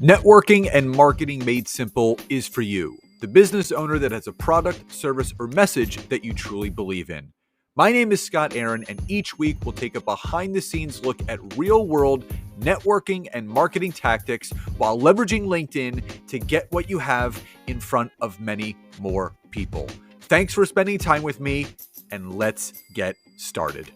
Networking and marketing made simple is for you, the business owner that has a product, service, or message that you truly believe in. My name is Scott Aaron, and each week we'll take a behind-the-scenes look at real-world networking and marketing tactics while leveraging LinkedIn to get what you have in front of many more people. Thanks for spending time with me, and let's get started.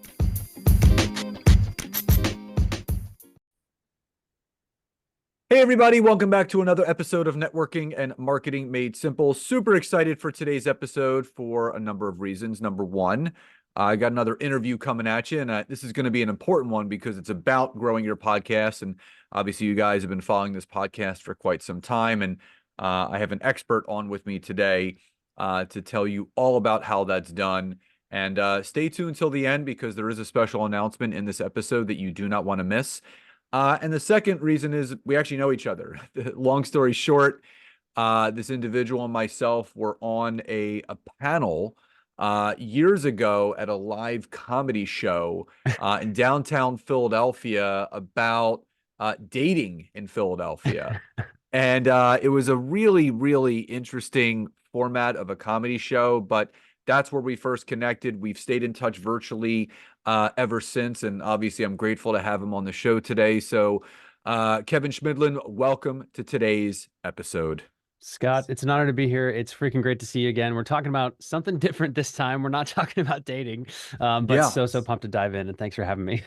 Hey everybody, welcome back to another episode of Networking and Marketing Made Simple. Super excited for today's episode for a number of reasons. Number one, I got another interview coming at you, and this is going to be an important one because it's about growing your podcast. And obviously you guys have been following this podcast for quite some time, and I have an expert on with me today to tell you all about how that's done. And stay tuned till the end because there is a special announcement in this episode that you do not want to miss. And the second reason is we actually know each other. Long story short, this individual and myself were on a panel years ago at a live comedy show in downtown Philadelphia about dating in Philadelphia. And it was a really, really interesting format of a comedy show, but that's where we first connected. We've stayed in touch virtually ever since, and obviously I'm grateful to have him on the show today. So Kevin Chemidlin, welcome to today's episode. Scott, it's an honor to be here. It's freaking great to see you again. We're talking about something different this time. We're not talking about dating, but Yeah. so pumped to dive in, and thanks for having me.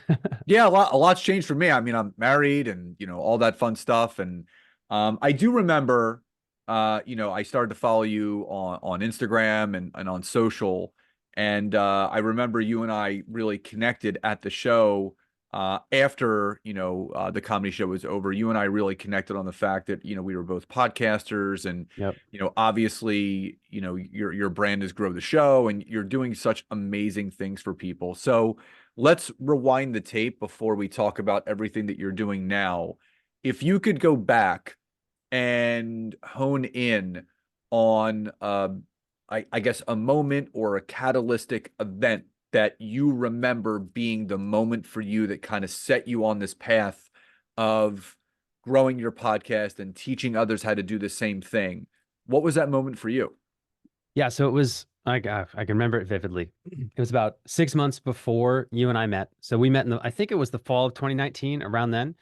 Yeah, a lot's changed for me. I mean, I'm married and, all that fun stuff. And I do remember, I started to follow you on Instagram and on social. And I remember you and I really connected at the show after, the comedy show was over. You and I really connected on the fact that, we were both podcasters and, Yep. Obviously, your brand is Grow the Show and you're doing such amazing things for people. So let's rewind the tape before we talk about everything that you're doing now. If you could go back and hone in on, I guess, a moment or a catalytic event that you remember being the moment for you that kind of set you on this path of growing your podcast and teaching others how to do the same thing. What was that moment for you? Yeah, so it was, I can remember it vividly. It was about 6 months before you and I met. So we met I think it was the fall of 2019, around then.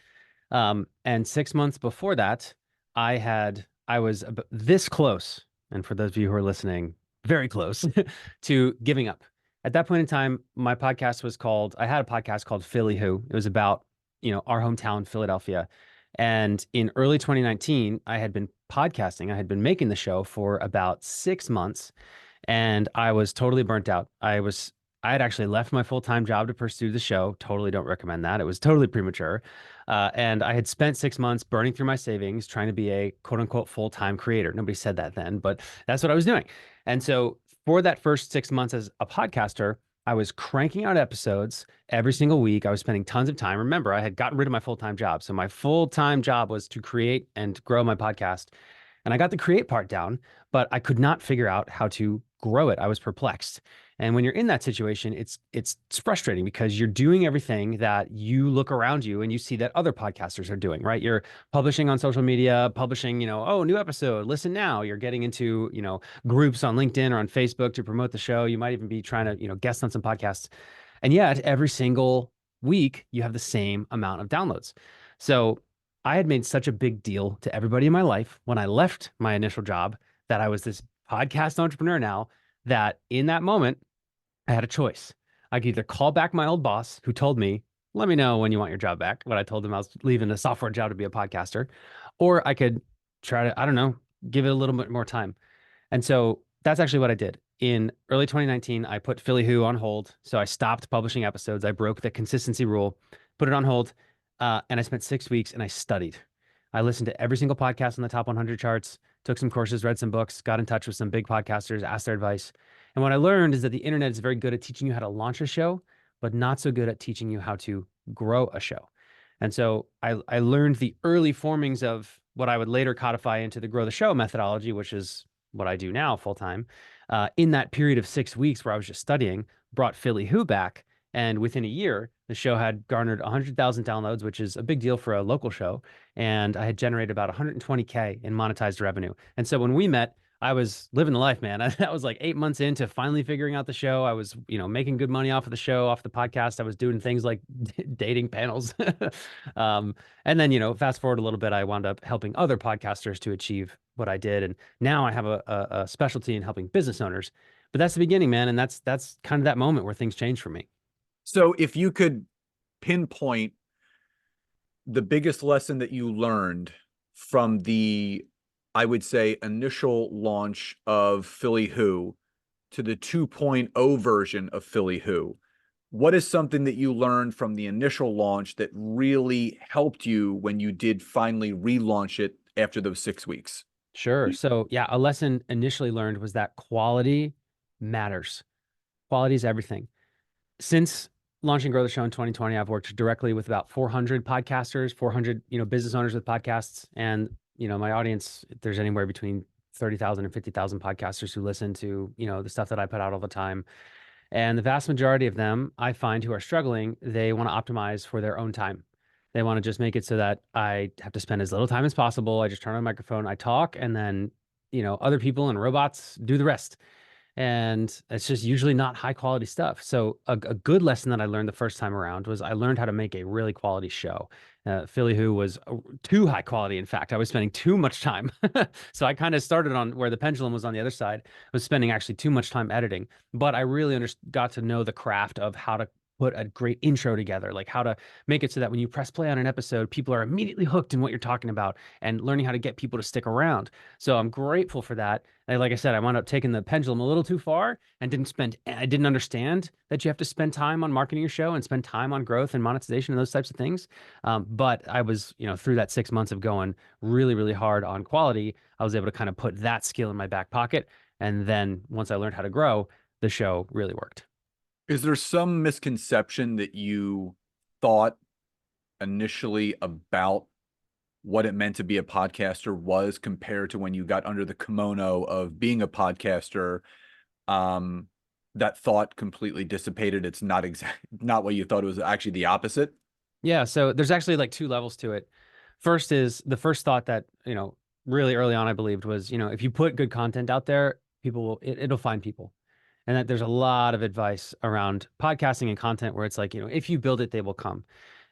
And 6 months before that, I was this close, and for those of you who are listening, very close to giving up. At that point in time, I had a podcast called Philly Who. It was about, our hometown, Philadelphia. And in early 2019, I had been podcasting. I had been making the show for about 6 months, and I was totally burnt out. I had actually left my full-time job to pursue the show. Totally don't recommend that. It was totally premature. And I had spent 6 months burning through my savings, trying to be a quote unquote full-time creator. Nobody said that then, but that's what I was doing. And so for that first 6 months as a podcaster, I was cranking out episodes every single week. I was spending tons of time. Remember, I had gotten rid of my full-time job. So my full-time job was to create and grow my podcast. And I got the create part down, but I could not figure out how to grow it. I was perplexed. And when you're in that situation, it's frustrating because you're doing everything that you look around you and you see that other podcasters are doing, right? You're publishing on social media, publishing, new episode, listen now. You're getting into, groups on LinkedIn or on Facebook to promote the show. You might even be trying to, guest on some podcasts. And yet every single week you have the same amount of downloads. So I had made such a big deal to everybody in my life when I left my initial job that I was this podcast entrepreneur now, that in that moment, I had a choice. I could either call back my old boss who told me, let me know when you want your job back, when I told him I was leaving a software job to be a podcaster, or I could try to, I don't know, give it a little bit more time. And so that's actually what I did. In early 2019, I put Philly Who on hold. So I stopped publishing episodes. I broke the consistency rule, put it on hold, and I spent 6 weeks and I studied. I listened to every single podcast on the top 100 charts, took some courses, read some books, got in touch with some big podcasters, asked their advice. And what I learned is that the internet is very good at teaching you how to launch a show, but not so good at teaching you how to grow a show. And so I learned the early formings of what I would later codify into the Grow the Show methodology, which is what I do now full time. In that period of 6 weeks where I was just studying, brought Philly Who back And within a year, the show had garnered 100,000 downloads, which is a big deal for a local show. And I had generated about 120K in monetized revenue. And so when we met, I was living the life, man. That was like 8 months into finally figuring out the show. I was, making good money off of the show, off the podcast. I was doing things like dating panels. And then, fast forward a little bit, I wound up helping other podcasters to achieve what I did. And now I have a specialty in helping business owners. But that's the beginning, man. And that's kind of that moment where things changed for me. So if you could pinpoint the biggest lesson that you learned from the, I would say, initial launch of Philly Who to the 2.0 version of Philly Who, what is something that you learned from the initial launch that really helped you when you did finally relaunch it after those 6 weeks? Sure. So, yeah, a lesson initially learned was that quality matters. Quality is everything. Since launching Grow the Show in 2020, I've worked directly with about 400 podcasters, 400, business owners with podcasts. And, my audience, there's anywhere between 30,000 and 50,000 podcasters who listen to, the stuff that I put out all the time. And the vast majority of them I find who are struggling, they want to optimize for their own time. They want to just make it so that I have to spend as little time as possible. I just turn on a microphone, I talk, and then, other people and robots do the rest. And it's just usually not high quality stuff. So a good lesson that I learned the first time around was I learned how to make a really quality show. Philly Who was too high quality. In fact, I was spending too much time. So I kind of started on where the pendulum was on the other side. I was spending actually too much time editing, but I really got to know the craft of how to put a great intro together, like how to make it so that when you press play on an episode, people are immediately hooked in what you're talking about and learning how to get people to stick around. So I'm grateful for that. And like I said, I wound up taking the pendulum a little too far and I didn't understand that you have to spend time on marketing your show and spend time on growth and monetization and those types of things. But I was, through that 6 months of going really, really hard on quality, I was able to kind of put that skill in my back pocket. And then once I learned how to grow, the show really worked. Is there some misconception that you thought initially about what it meant to be a podcaster was compared to when you got under the kimono of being a podcaster? That thought completely dissipated. It's not what you thought. It was actually the opposite. Yeah, so there's actually like two levels to it. First is the first thought that, really early on I believed was, if you put good content out there, people will it'll find people. And that there's a lot of advice around podcasting and content where it's like, if you build it, they will come.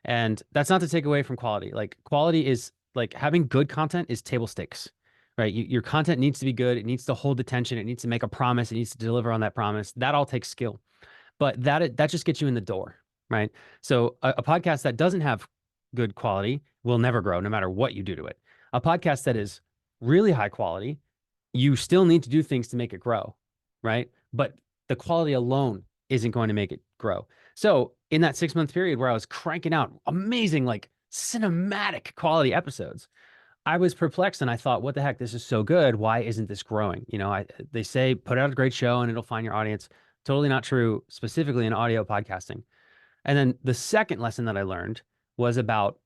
And that's not to take away from quality. Like quality is like having good content is table stakes, right? Your content needs to be good. It needs to hold attention. It needs to make a promise. It needs to deliver on that promise. That all takes skill, but that just gets you in the door, right? So a podcast that doesn't have good quality will never grow, no matter what you do to it. A podcast that is really high quality, you still need to do things to make it grow, right? But the quality alone isn't going to make it grow. So in that 6 month period where I was cranking out amazing, like cinematic quality episodes, I was perplexed and I thought, what the heck? This is so good. Why isn't this growing? They say put out a great show and it'll find your audience. Totally not true, specifically in audio podcasting. And then the second lesson that I learned was about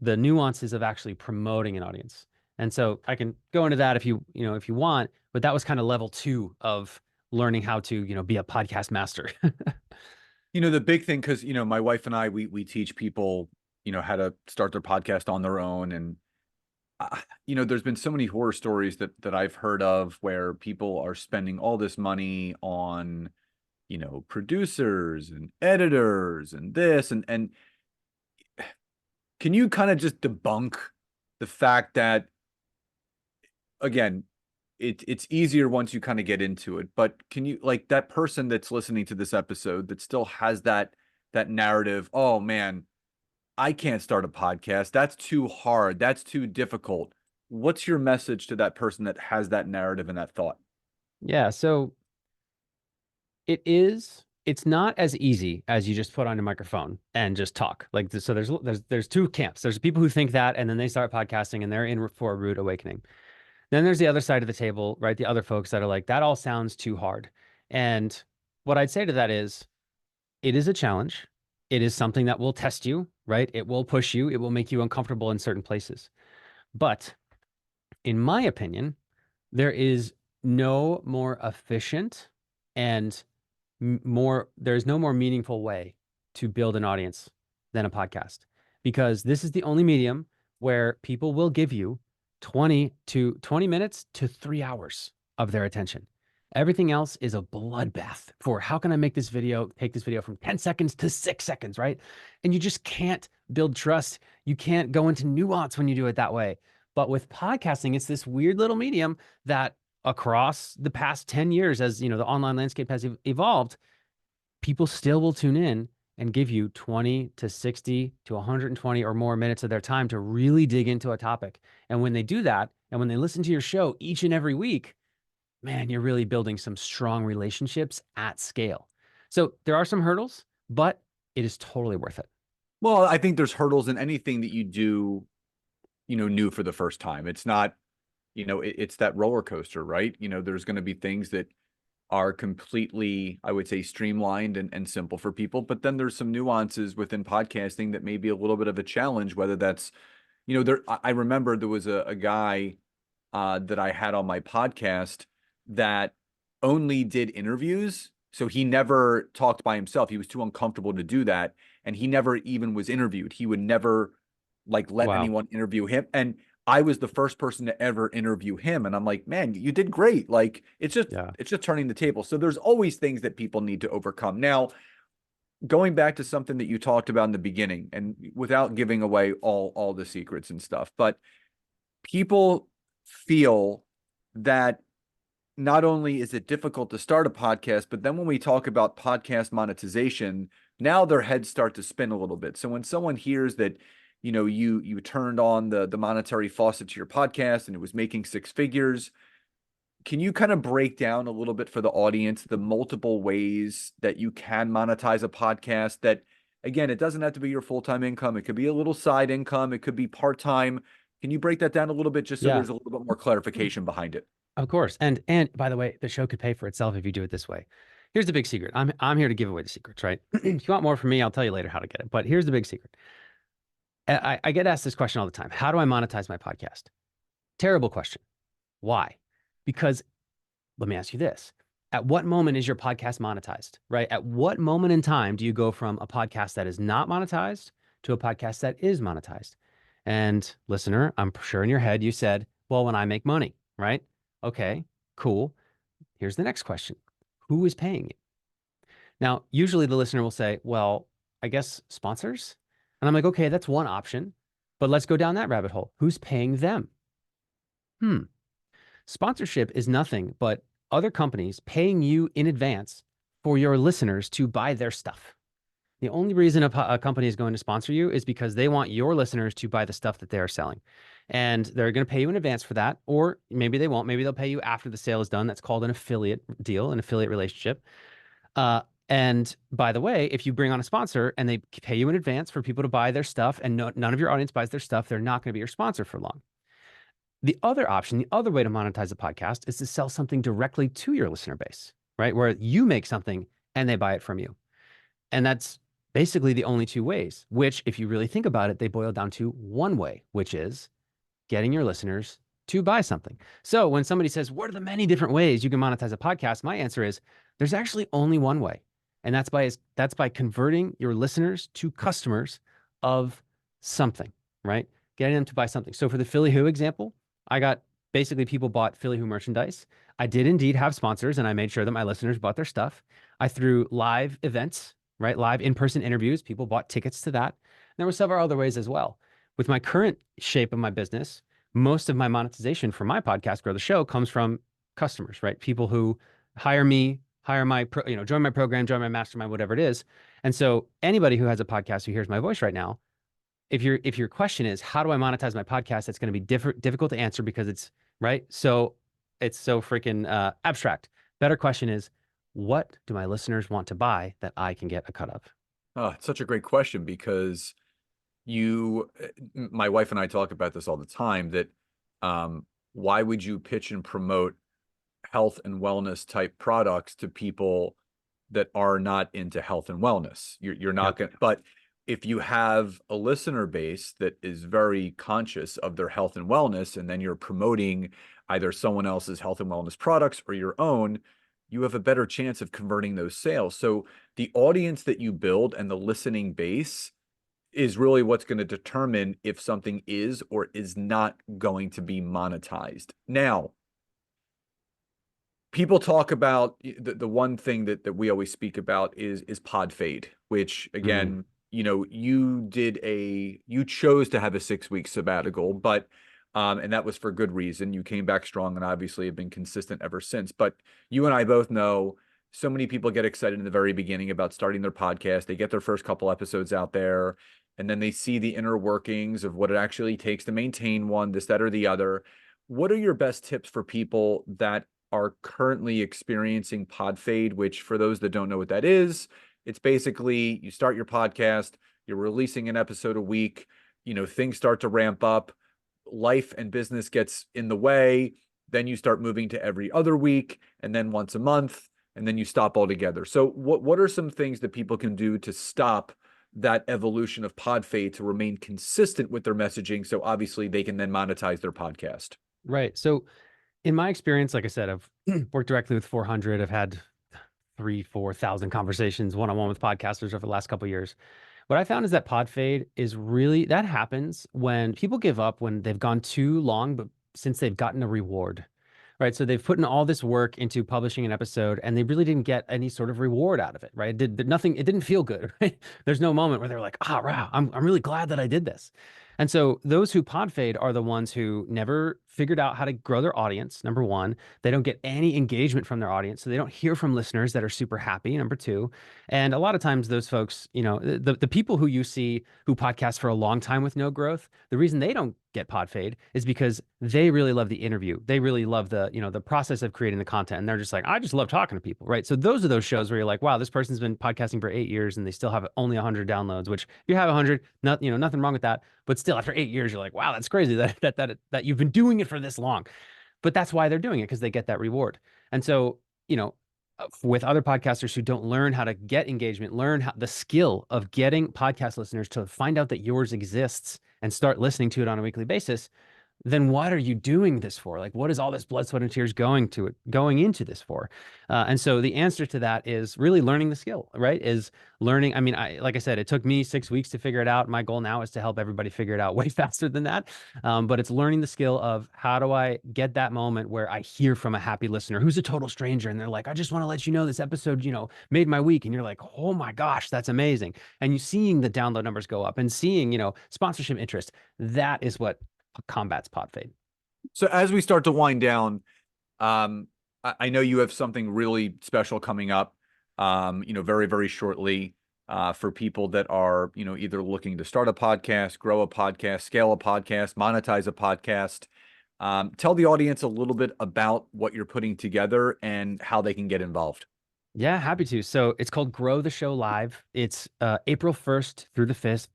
the nuances of actually promoting an audience. And so I can go into that if you want, but that was kind of level two of learning how to, be a podcast master. The big thing, because, my wife and I, we teach people, how to start their podcast on their own. And, there's been so many horror stories that I've heard of where people are spending all this money on, producers and editors and this. And can you kind of just debunk the fact that, again, it's easier once you kind of get into it, but can you, like, that person that's listening to this episode that still has that narrative, oh man, I can't start a podcast, that's too hard, that's too difficult. What's your message to that person that has that narrative and that thought? Yeah. So it's not as easy as you just put on a microphone and just talk. Like, so there's two camps. There's people who think that, and then they start podcasting and they're in for a rude awakening. Then there's the other side of the table, right? The other folks that are like, that all sounds too hard. And what I'd say to that is, it is a challenge. It is something that will test you, right? It will push you. It will make you uncomfortable in certain places. But in my opinion, there is no more efficient and there's no more meaningful way to build an audience than a podcast, because this is the only medium where people will give you 20 minutes to 3 hours of their attention. Everything else is a bloodbath for how can I make this video, take this video from 10 seconds to 6 seconds, right? And you just can't build trust. You can't go into nuance when you do it that way. But with podcasting, it's this weird little medium that across the past 10 years, as you know, the online landscape has evolved, people still will tune in and give you 20 to 60 to 120 or more minutes of their time to really dig into a topic. And when they do that, and when they listen to your show each and every week, man, you're really building some strong relationships at scale. So there are some hurdles, but it is totally worth it. Well, I think there's hurdles in anything that you do, new for the first time. It's not, it's that roller coaster, right? There's going to be things that are completely, I would say, streamlined and simple for people. But then there's some nuances within podcasting that may be a little bit of a challenge, whether that's, I remember there was a guy that I had on my podcast that only did interviews. So he never talked by himself. He was too uncomfortable to do that. And he never even was interviewed. He would never let anyone interview him. And I was the first person to ever interview him. And I'm like, man, you did great. Like, it's just turning the table. So there's always things that people need to overcome. Now, going back to something that you talked about in the beginning, and without giving away all the secrets and stuff, but people feel that not only is it difficult to start a podcast, but then when we talk about podcast monetization, now their heads start to spin a little bit. So when someone hears that, you turned on the monetary faucet to your podcast and it was making six figures, can you kind of break down a little bit for the audience the multiple ways that you can monetize a podcast? That, again, it doesn't have to be your full-time income. It could be a little side income. It could be part-time. Can you break that down a little bit just so there's a little bit more clarification behind it? Of course. And by the way, the show could pay for itself if you do it this way. Here's the big secret. I'm here to give away the secrets, right? If you want more from me, I'll tell you later how to get it. But here's the big secret. I get asked this question all the time. How do I monetize my podcast? Terrible question. Why? Because let me ask you this. At what moment is your podcast monetized, right? At what moment in time do you go from a podcast that is not monetized to a podcast that is monetized? And listener, I'm sure in your head you said, well, when I make money, right? Okay, cool. Here's the next question. Who is paying you? Now, usually the listener will say, well, I guess sponsors. And I'm like, okay, that's one option, but let's go down that rabbit hole. Who's paying them? Sponsorship is nothing but other companies paying you in advance for your listeners to buy their stuff. The only reason a company is going to sponsor you is because they want your listeners to buy the stuff that they are selling. And they're going to pay you in advance for that, or maybe they won't. Maybe they'll pay you after the sale is done. That's called an affiliate deal, an affiliate relationship. And by the way, if you bring on a sponsor and they pay you in advance for people to buy their stuff and none of your audience buys their stuff, they're not going to be your sponsor for long. The other option, the other way to monetize a podcast is to sell something directly to your listener base, right? Where you make something and they buy it from you. And that's basically the only two ways, which if you really think about it, they boil down to one way, which is getting your listeners to buy something. So when somebody says, what are the many different ways you can monetize a podcast? My answer is there's actually only one way. And that's by converting your listeners to customers of something, right? Getting them to buy something. So for the Philly Who example, I got basically people bought Philly Who merchandise. I did indeed have sponsors and I made sure that my listeners bought their stuff. I threw live events, right? Live in-person interviews. People bought tickets to that. And there were several other ways as well. With my current shape of my business, most of my monetization for my podcast, Grow the Show, comes from customers, right? People who hire me, join my program, join my mastermind, whatever it is. And so anybody who has a podcast who hears my voice right now, if your question is, how do I monetize my podcast? That's going to be difficult to answer because it's right. So it's so freaking abstract. Better question is, what do my listeners want to buy that I can get a cut of? Oh, it's such a great question because my wife and I talk about this all the time, that why would you pitch and promote health and wellness type products to people that are not into health and wellness? You're not going to, but if you have a listener base that is very conscious of their health and wellness, and then you're promoting either someone else's health and wellness products or your own, you have a better chance of converting those sales. So the audience that you build and the listening base is really what's going to determine if something is or is not going to be monetized. Now, people talk about the one thing that we always speak about is pod fade, which Mm. again, you chose to have a 6 week sabbatical, but and that was for good reason. You came back strong and obviously have been consistent ever since. But you and I both know so many people get excited in the very beginning about starting their podcast. They get their first couple episodes out there, and then they see the inner workings of what it actually takes to maintain one, this, that, or the other. What are your best tips for people that are currently experiencing pod fade, which for those that don't know what that is, it's basically you start your podcast, you're releasing an episode a week, things start to ramp up, life and business gets in the way, then you start moving to every other week and then once a month, and then you stop altogether. So what are some things that people can do to stop that evolution of pod fade to remain consistent with their messaging so obviously they can then monetize their podcast? Right. So in my experience, like I said, I've worked directly with 400. I've had 4,000 conversations one-on-one with podcasters over the last couple of years. What I found is that pod fade is really that happens when people give up when they've gone too long, but since they've gotten a reward, right? So they've put in all this work into publishing an episode and they really didn't get any sort of reward out of it, right? It did nothing, it didn't feel good, right? There's no moment where they're like, ah, wow, I'm really glad that I did this. And so those who pod fade are the ones who never figured out how to grow their audience. Number one, they don't get any engagement from their audience. So they don't hear from listeners that are super happy. Number two, and a lot of times those folks, the people who you see who podcast for a long time with no growth, the reason they don't get pod fade is because they really love the interview. They really love the process of creating the content. And they're just like, I just love talking to people, right? So those are those shows where you're like, wow, this person's been podcasting for 8 years and they still have only 100 downloads, which if you have 100, nothing wrong with that. But still, after 8 years, you're like, wow, that's crazy that you've been doing it for this long. But that's why they're doing it, because they get that reward. And so, with other podcasters who don't learn how to get engagement, learn how the skill of getting podcast listeners to find out that yours exists and start listening to it on a weekly basis, then what are you doing this for? Like, what is all this blood, sweat, and tears going into this for? And so the answer to that is really learning the skill, right? Is learning. I mean, like I said, it took me 6 weeks to figure it out. My goal now is to help everybody figure it out way faster than that. But it's learning the skill of how do I get that moment where I hear from a happy listener who's a total stranger and they're like, I just want to let you know this episode, made my week. And you're like, oh my gosh, that's amazing. And you seeing the download numbers go up and seeing, sponsorship interest, that is what combats pod fade. So as we start to wind down, I know you have something really special coming up, very, very shortly, for people that are, either looking to start a podcast, grow a podcast, scale a podcast, monetize a podcast. Tell the audience a little bit about what you're putting together and how they can get involved. Yeah, happy to. So it's called Grow the Show Live. It's April 1st through the 5th.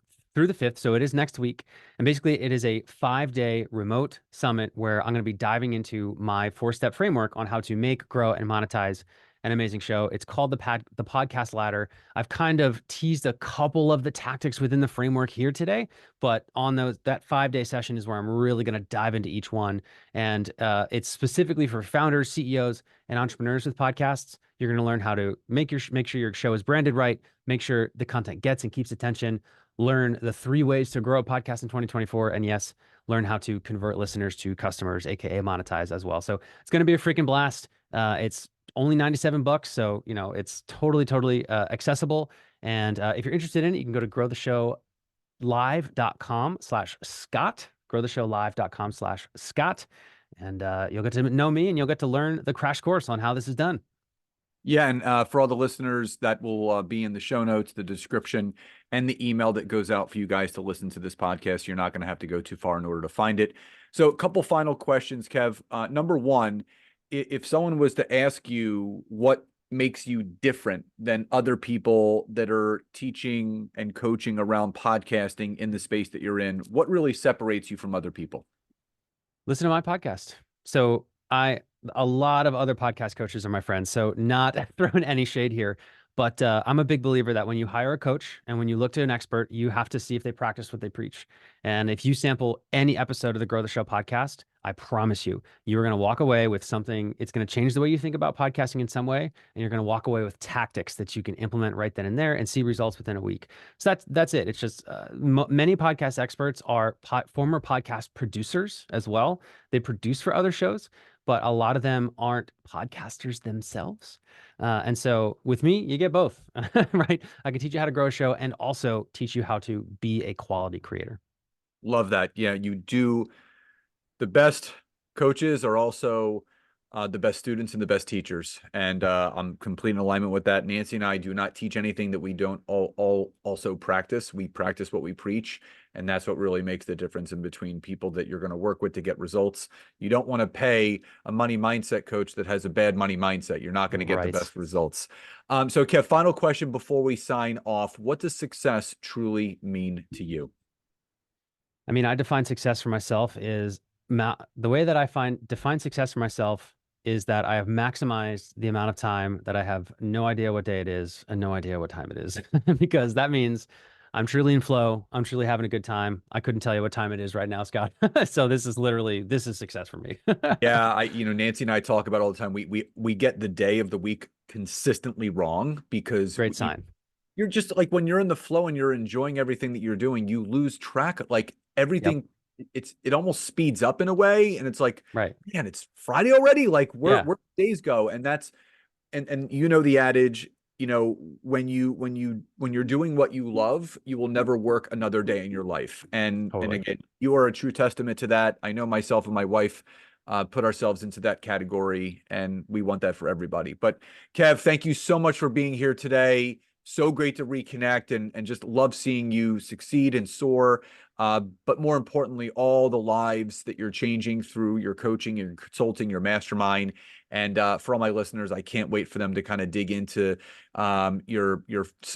So it is next week. And basically, it is a 5-day remote summit where I'm going to be diving into my 4-step framework on how to make, grow, and monetize an amazing show. It's called the podcast ladder. I've kind of teased a couple of the tactics within the framework here today, but on that 5-day session is where I'm really going to dive into each one. And it's specifically for founders, CEOs, and entrepreneurs with podcasts. You're going to learn how to make sure your show is branded right, make sure the content gets and keeps attention, learn the 3 ways to grow a podcast in 2024, and yes, learn how to convert listeners to customers, aka monetize as well. So it's going to be a freaking blast. It's only $97, so it's totally accessible. And if you're interested in it, you can go to growtheshowlive.com/Scott, growtheshowlive.com/Scott, and you'll get to know me and you'll get to learn the crash course on how this is done. Yeah, and for all the listeners, that will be in the show notes, the description, and the email that goes out for you guys to listen to this podcast. You're not going to have to go too far in order to find it. So a couple final questions, Kev. Number one, if someone was to ask you what makes you different than other people that are teaching and coaching around podcasting in the space that you're in, what really separates you from other people? Listen to my podcast. So a lot of other podcast coaches are my friends, so not throwing any shade here, But I'm a big believer that when you hire a coach and when you look to an expert, you have to see if they practice what they preach. And if you sample any episode of the Grow the Show podcast, I promise you, you're going to walk away with something. It's going to change the way you think about podcasting in some way, and you're going to walk away with tactics that you can implement right then and there and see results within a week. So that's it. It's just many podcast experts are former podcast producers as well. They produce for other shows, but a lot of them aren't podcasters themselves. And so with me, you get both, right? I can teach you how to grow a show and also teach you how to be a quality creator. Love that. Yeah, you do. The best coaches are also the best students and the best teachers. And I'm complete in alignment with that. Nancy and I do not teach anything that we don't all also practice. We practice what we preach. And that's what really makes the difference in between people that you're going to work with to get results. You don't want to pay a money mindset coach that has a bad money mindset. You're not going to get the best results. So Kev, final question before we sign off. What does success truly mean to you? I mean, I define success for myself is the way that I define success for myself is that I have maximized the amount of time that I have no idea what day it is and no idea what time it is, because that means I'm truly in flow. I'm truly having a good time. I couldn't tell you what time it is right now, Scott. So this is success for me. Yeah, Nancy and I talk about all the time. We get the day of the week consistently wrong because Great sign. You're just like when you're in the flow and you're enjoying everything that you're doing, you lose track of like everything. Yep. It almost speeds up in a way, and it's like, right, man, it's Friday already. Like where days go, and that's and the adage, when you're doing what you love, you will never work another day in your life. And again, you are a true testament to that. I know myself and my wife put ourselves into that category, and we want that for everybody. But Kev, thank you so much for being here today. So great to reconnect and just love seeing you succeed and soar. But more importantly, all the lives that you're changing through your coaching, your consulting, your mastermind. And for all my listeners, I can't wait for them to kind of dig into your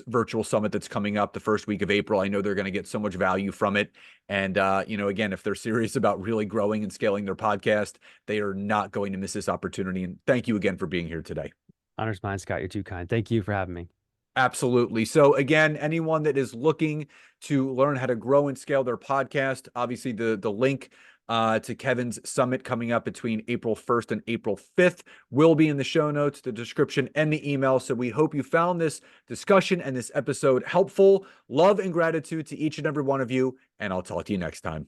virtual summit that's coming up the first week of April. I know they're going to get so much value from it. And, again, if they're serious about really growing and scaling their podcast, they are not going to miss this opportunity. And thank you again for being here today. Honor's mine, Scott. You're too kind. Thank you for having me. Absolutely. So again, anyone that is looking to learn how to grow and scale their podcast, obviously the link to Kevin's summit coming up between April 1st and April 5th will be in the show notes, the description, and the email. So we hope you found this discussion and this episode helpful. Love and gratitude to each and every one of you, and I'll talk to you next time.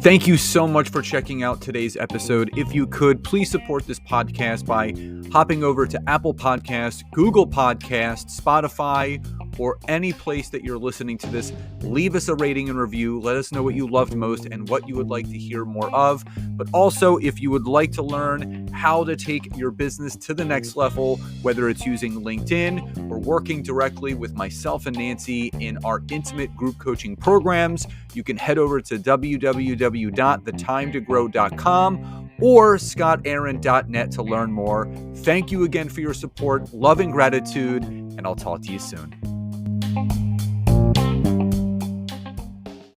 Thank you so much for checking out today's episode. If you could, please support this podcast by hopping over to Apple Podcasts, Google Podcasts, Spotify, or any place that you're listening to this. Leave us a rating and review. Let us know what you loved most and what you would like to hear more of. But also, if you would like to learn how to take your business to the next level, whether it's using LinkedIn or working directly with myself and Nancy in our intimate group coaching programs, you can head over to www.thetimetogrowth.com or scottaaron.net to learn more. Thank you again for your support, love, and gratitude, and I'll talk to you soon.